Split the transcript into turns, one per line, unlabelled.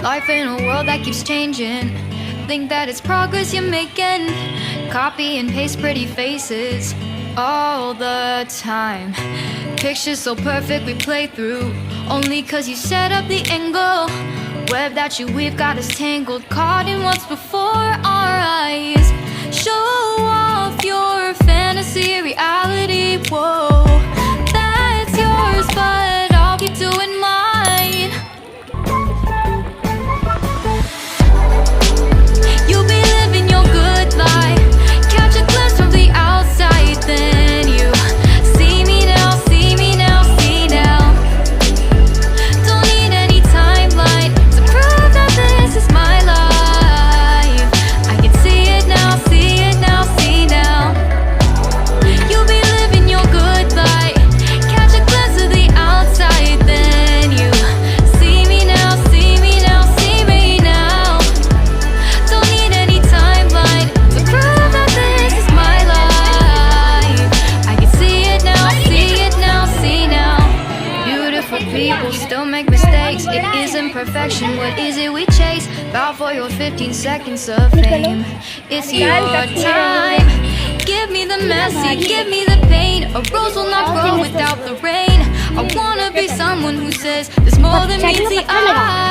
Life in a world that keeps changing. Think that it's progress you're making. Copy and paste pretty faces all the time. Pictures so perfect we play through, only cause you set up the angle. Web that you weave got us tangled, caught in what's before our eyes. Show off your fantasy reality, whoa. That's yours, but I'll keep doing mine. You'll be living your good life. Catch a glimpse from the outside, then you see me now, see me now, see now. Don't need any timeline to prove that this is my life. I can see it now, see it now, see now. You'll be living your good life. Catch a glimpse of the outside, then you see me now, see me now, see me now. Don't need any timeline to prove that this is my life. I can see it now, see it now, see now. Beautiful people still make mistakes. It isn't perfection, what is it we chase? Bow for your 15 seconds of fame. It's your time. Give me the messy, give me the pain. A rose will not grow without the rain. I wanna be someone who says there's more than meets the eye.